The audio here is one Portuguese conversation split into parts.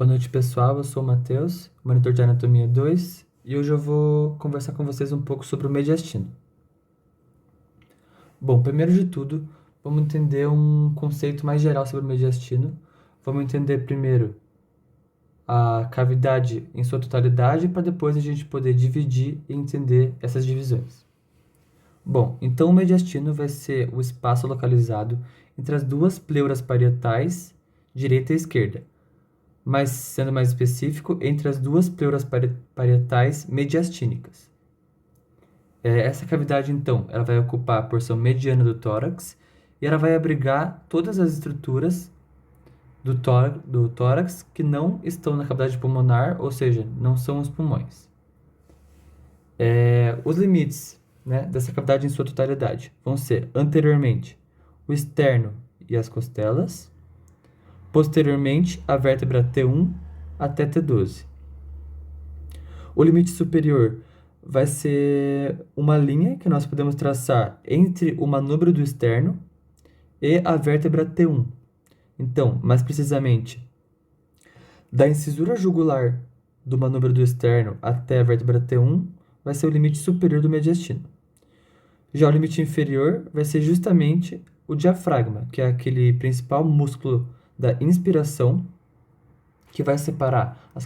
Boa noite, pessoal. Eu sou o Matheus, monitor de anatomia 2, e hoje eu vou conversar com vocês um pouco sobre o mediastino. Bom, primeiro de tudo, vamos entender um conceito mais geral sobre o mediastino. Vamos entender primeiro a cavidade em sua totalidade, para depois a gente poder dividir e entender essas divisões. Bom, então o mediastino vai ser o espaço localizado entre as duas pleuras parietais, direita e esquerda, mas sendo mais específico, entre as duas pleuras parietais mediastínicas. Essa cavidade, então, ela vai ocupar a porção mediana do tórax e ela vai abrigar todas as estruturas do tórax que não estão na cavidade pulmonar, ou seja, não são os pulmões. Os limites, né, dessa cavidade em sua totalidade vão ser, anteriormente, o externo e as costelas, posteriormente, a vértebra T1 até T12. O limite superior vai ser uma linha que nós podemos traçar entre o manúbrio do externo e a vértebra T1. Então, mais precisamente, da incisura jugular do manúbrio do externo até a vértebra T1 vai ser o limite superior do mediastino. Já o limite inferior vai ser justamente o diafragma, que é aquele principal músculo da inspiração que vai separar as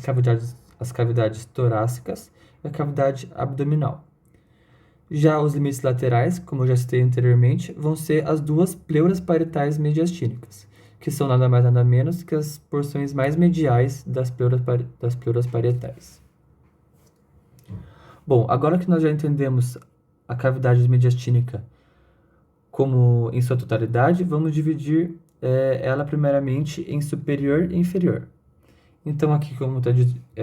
cavidades torácicas e a cavidade abdominal. Já os limites laterais, como eu já citei anteriormente, vão ser as duas pleuras parietais mediastínicas, que são nada mais nada menos que as porções mais mediais das pleuras parietais. Bom, agora que nós já entendemos a cavidade mediastínica como em sua totalidade, vamos dividir ela primeiramente em superior e inferior. Então, aqui, como está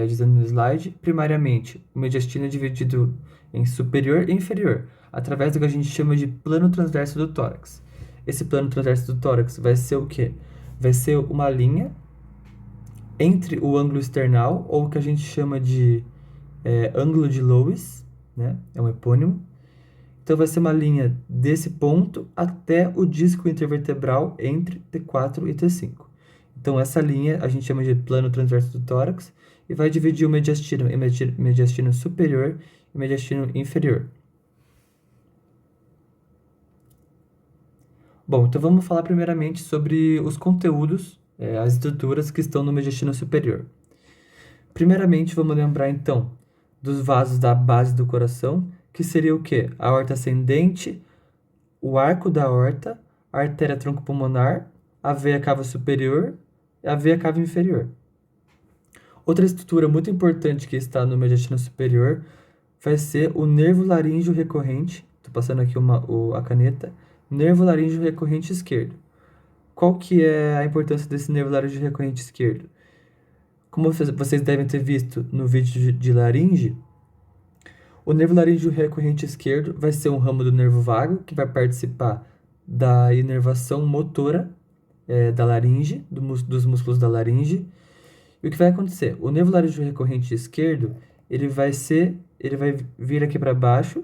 dizendo no slide, primariamente, o mediastino é dividido em superior e inferior, através do que a gente chama de plano transverso do tórax. Esse plano transverso do tórax vai ser o quê? Vai ser uma linha entre o ângulo external, ou o que a gente chama de ângulo de Lewis, né? É um epônimo. Então, vai ser uma linha desse ponto até o disco intervertebral entre T4 e T5. Então, essa linha a gente chama de plano transverso do tórax e vai dividir o mediastino em mediastino superior e mediastino inferior. Bom, então vamos falar primeiramente sobre os conteúdos, as estruturas que estão no mediastino superior. Primeiramente, vamos lembrar então dos vasos da base do coração, que seria o quê? A aorta ascendente, o arco da aorta, a artéria troncopulmonar, a veia cava superior e a veia cava inferior. Outra estrutura muito importante que está no mediastino superior vai ser o nervo laríngeo recorrente. Estou passando aqui a caneta. Nervo laríngeo recorrente esquerdo. Qual que é a importância desse nervo laríngeo recorrente esquerdo? Como vocês devem ter visto no vídeo de laringe, o nervo laríngeo recorrente esquerdo vai ser um ramo do nervo vago que vai participar da inervação motora da laringe, dos músculos da laringe. E o que vai acontecer? O nervo laríngeo recorrente esquerdo, ele vai vir aqui para baixo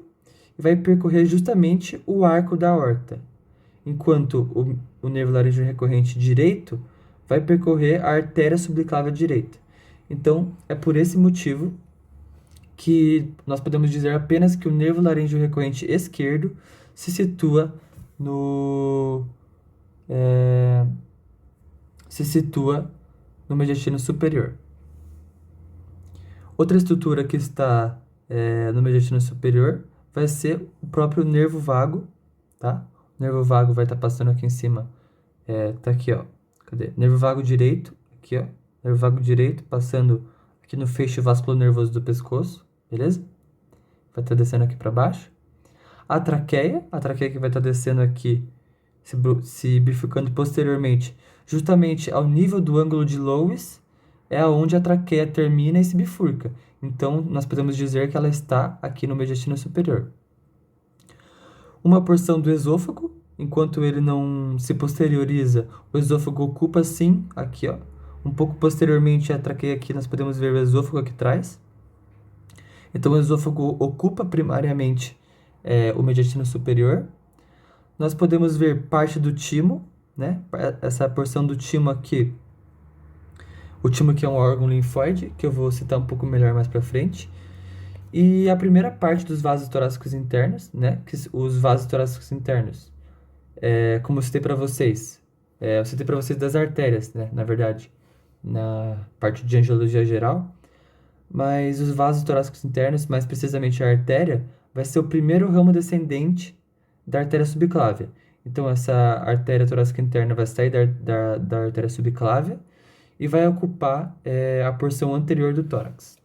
e vai percorrer justamente o arco da aorta, enquanto o nervo laríngeo recorrente direito vai percorrer a artéria subclávia direita. Então, é por esse motivo que nós podemos dizer apenas que o nervo laríngeo recorrente esquerdo se situa no mediastino superior. Outra estrutura que está no mediastino superior vai ser o próprio nervo vago, tá? O nervo vago vai estar passando aqui em cima, tá aqui, ó. Cadê? Nervo vago direito, aqui, ó. Nervo vago direito passando aqui no feixe vasculonervoso do pescoço, beleza? Vai estar descendo aqui para baixo. A traqueia que vai estar descendo aqui, se bifurcando posteriormente, justamente ao nível do ângulo de Lewis, é onde a traqueia termina e se bifurca. Então, nós podemos dizer que ela está aqui no mediastino superior. Uma porção do esôfago, enquanto ele não se posterioriza, o esôfago ocupa sim, aqui, ó. Um pouco posteriormente a traqueia aqui, nós podemos ver o esôfago aqui atrás. Então, o esôfago ocupa primariamente o mediastino superior. Nós podemos ver parte do timo, né? Essa porção do timo aqui, O timo que é um órgão linfóide, que eu vou citar um pouco melhor mais pra frente. E a primeira parte dos vasos torácicos internos, né? Os vasos torácicos internos, como eu citei para vocês, eu citei para vocês das artérias, né? Na verdade, na parte de angiologia geral. Mas os vasos torácicos internos, mais precisamente a artéria, vai ser o primeiro ramo descendente da artéria subclávia. Então, essa artéria torácica interna vai sair da artéria subclávia e vai ocupar a porção anterior do tórax.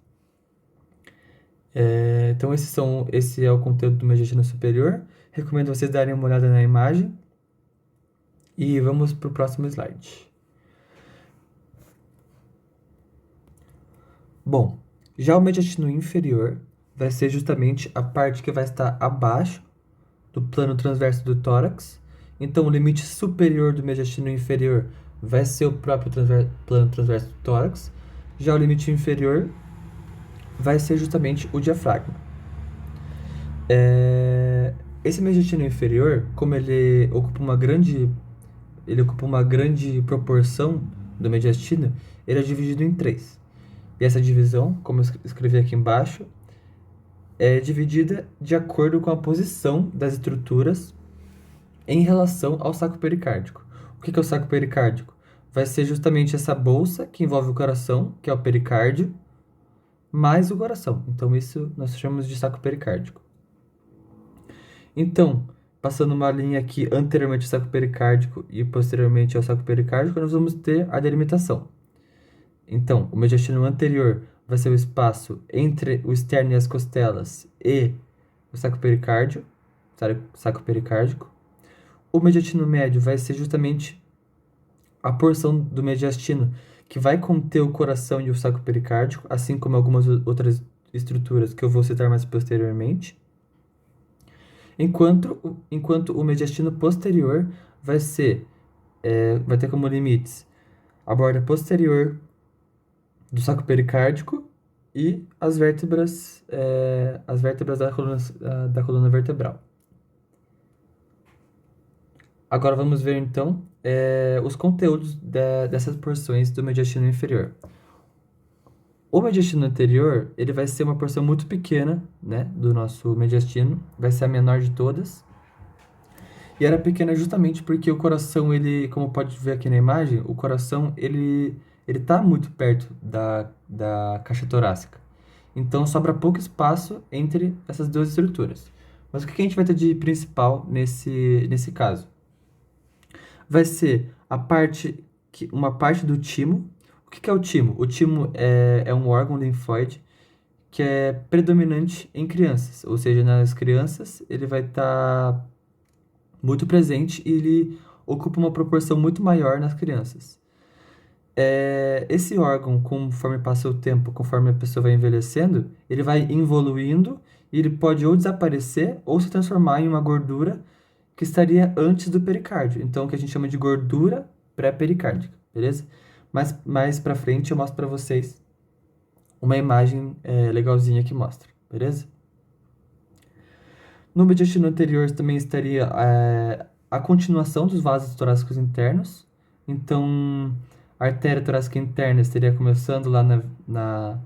Então, esse é o conteúdo do mediastino superior. Recomendo vocês darem uma olhada na imagem. E vamos para o próximo slide. Bom, já o mediastino inferior vai ser justamente a parte que vai estar abaixo do plano transverso do tórax. Então, o limite superior do mediastino inferior vai ser o próprio plano transverso do tórax. Já o limite inferior vai ser justamente o diafragma. Esse mediastino inferior, como ele ocupa uma grande proporção do mediastino, ele é dividido em três. E essa divisão, como eu escrevi aqui embaixo, é dividida de acordo com a posição das estruturas em relação ao saco pericárdico. O que é o saco pericárdico? Vai ser justamente essa bolsa que envolve o coração, que é o pericárdio, mais o coração. Então, isso nós chamamos de saco pericárdico. Então, passando uma linha aqui anteriormente ao saco pericárdico e posteriormente ao saco pericárdico, nós vamos ter a delimitação. Então, o mediastino anterior vai ser o espaço entre o externo e as costelas e o saco pericárdio, saco pericárdico. O mediastino médio vai ser justamente a porção do mediastino que vai conter o coração e o saco pericárdico, assim como algumas outras estruturas que eu vou citar mais posteriormente. Enquanto o mediastino posterior vai ter como limites a borda posterior do saco pericárdico e as vértebras da coluna vertebral. Agora vamos ver então os conteúdos dessas porções do mediastino inferior. O mediastino anterior, ele vai ser uma porção muito pequena, né, do nosso mediastino, vai ser a menor de todas. E era pequena justamente porque o coração, ele, como pode ver aqui na imagem, o coração, ele tá muito perto da caixa torácica. Então, sobra pouco espaço entre essas duas estruturas. Mas o que a gente vai ter de principal nesse caso? Vai ser uma parte do timo. O que é o timo? O timo é um órgão linfóide que é predominante em crianças. Ou seja, nas crianças ele vai estar muito presente e ele ocupa uma proporção muito maior nas crianças. Esse órgão, conforme passa o tempo, conforme a pessoa vai envelhecendo, ele vai evoluindo e ele pode ou desaparecer ou se transformar em uma gordura que estaria antes do pericárdio. Então, o que a gente chama de gordura pré-pericárdica, beleza? Mas mais pra frente eu mostro pra vocês uma imagem legalzinha que mostra, beleza? No mediastino anterior também estaria a continuação dos vasos torácicos internos. Então, a artéria torácica interna estaria começando lá na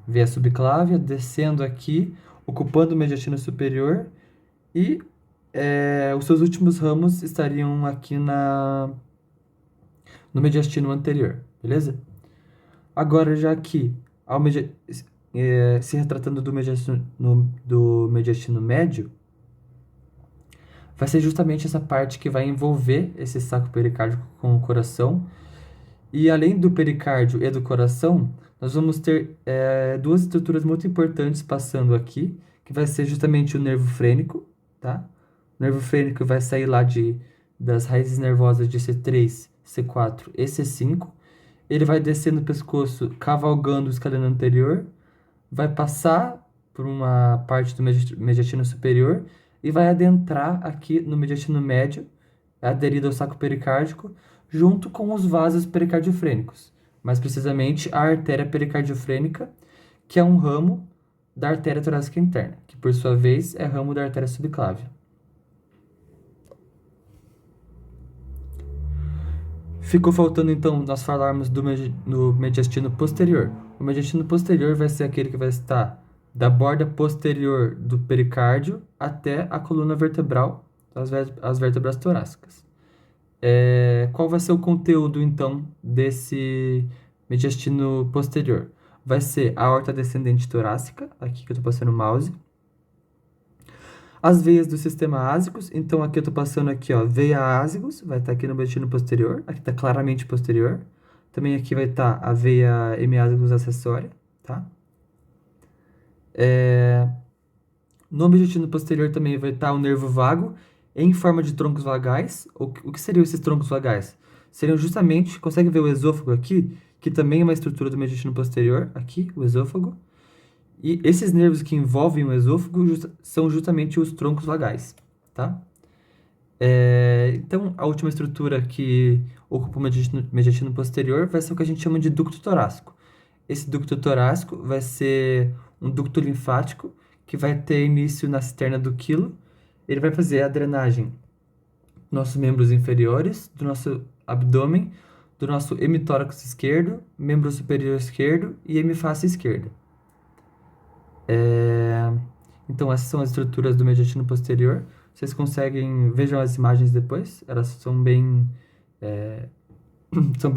veia subclávia, descendo aqui, ocupando o mediastino superior e os seus últimos ramos estariam aqui no mediastino anterior, beleza? Agora, já aqui, se retratando do mediastino médio, vai ser justamente essa parte que vai envolver esse saco pericárdico com o coração. E além do pericárdio e do coração, nós vamos ter duas estruturas muito importantes passando aqui, que vai ser justamente o nervo frênico, tá? O nervo frênico vai sair lá das raízes nervosas de C3, C4 e C5. Ele vai descer no pescoço, cavalgando o escaleno anterior, vai passar por uma parte do mediastino superior e vai adentrar aqui no mediastino médio, aderido ao saco pericárdico, junto com os vasos pericardiofrênicos, mais precisamente a artéria pericardiofrênica, que é um ramo da artéria torácica interna, que por sua vez é ramo da artéria subclávia. Ficou faltando, então, nós falarmos do mediastino posterior. O mediastino posterior vai ser aquele que vai estar da borda posterior do pericárdio até a coluna vertebral, as vértebras torácicas. Qual vai ser o conteúdo, então, desse mediastino posterior? Vai ser a aorta descendente torácica, aqui que eu estou passando o mouse. As veias do sistema ásicos, então aqui eu estou passando aqui, ó, veia ásicos, vai estar aqui no mediastino posterior, aqui está claramente posterior. Também aqui vai estar a veia hemiásicos acessória, tá? No mediastino posterior também vai estar o nervo vago em forma de troncos vagais. O que seriam esses troncos vagais? Seriam justamente, consegue ver o esôfago aqui, que também é uma estrutura do mediastino posterior, aqui, o esôfago. E esses nervos que envolvem o esôfago são justamente os troncos vagais, tá? Então, a última estrutura que ocupa o mediastino posterior vai ser o que a gente chama de ducto torácico. Esse ducto torácico vai ser um ducto linfático que vai ter início na cisterna do quilo. Ele vai fazer a drenagem dos nossos membros inferiores, do nosso abdômen, do nosso hemitórax esquerdo, membro superior esquerdo e hemifácie esquerda. Então, essas são as estruturas do mediastino posterior. Vocês conseguem, vejam as imagens depois, elas são bem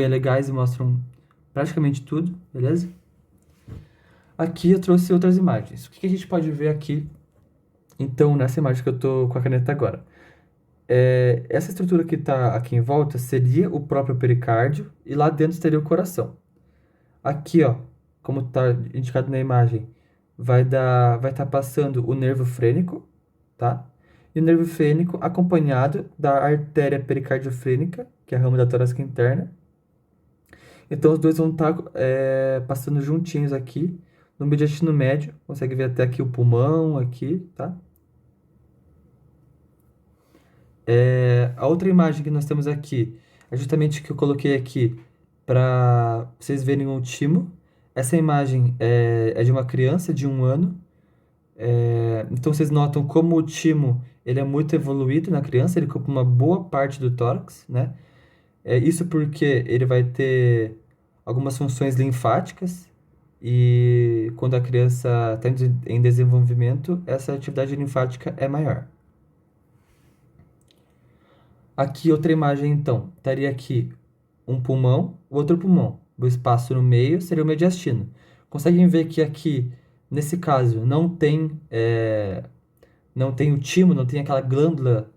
legais e mostram praticamente tudo, beleza? Aqui eu trouxe outras imagens. O que a gente pode ver aqui, então, nessa imagem que eu tô com a caneta agora? Essa estrutura que está aqui em volta seria o próprio pericárdio e lá dentro estaria o coração. Aqui, ó, como está indicado na imagem, vai estar passando o nervo frênico, tá? E o nervo frênico acompanhado da artéria pericardiofrênica, que é a rama da torácica interna. Então, os dois vão estar passando juntinhos aqui no mediastino médio. Consegue ver até aqui o pulmão, aqui, tá? A outra imagem que nós temos aqui é justamente que eu coloquei aqui para vocês verem o timo. Essa imagem é de uma criança de 1 ano. Então vocês notam como o timo ele é muito evoluído na criança, ele ocupa uma boa parte do tórax, né? Isso porque ele vai ter algumas funções linfáticas e quando a criança está em desenvolvimento, essa atividade linfática é maior. Aqui outra imagem então, estaria aqui um pulmão, o outro pulmão. O espaço no meio seria o mediastino. Conseguem ver que aqui, nesse caso, não tem o timo, não tem aquela glândula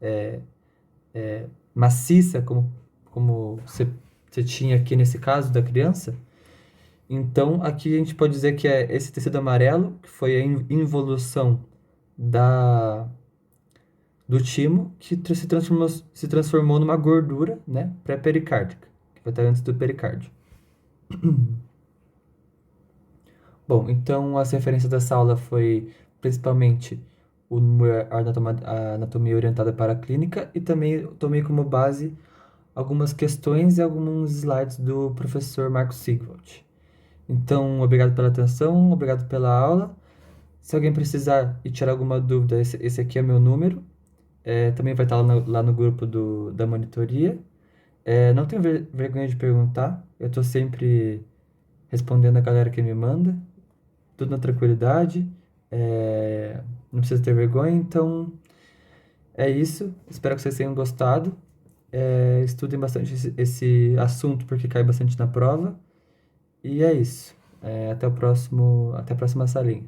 maciça como você tinha aqui nesse caso da criança. Então, aqui a gente pode dizer que é esse tecido amarelo, que foi a involução do timo, que se transformou numa gordura, né, pré-pericárdica, que vai estar antes do pericárdio. Bom, então as referências dessa aula foi principalmente a anatomia orientada para a clínica e também tomei como base algumas questões e alguns slides do professor Marcos Sigwald. Então, obrigado pela atenção, obrigado pela aula. Se alguém precisar e tirar alguma dúvida, esse aqui é meu número. Também vai estar lá no grupo da monitoria. Não tenho vergonha de perguntar, eu estou sempre respondendo a galera que me manda, tudo na tranquilidade, não precisa ter vergonha, então é isso. Espero que vocês tenham gostado. Estudem bastante esse assunto porque cai bastante na prova. E é isso. Até a próxima salinha.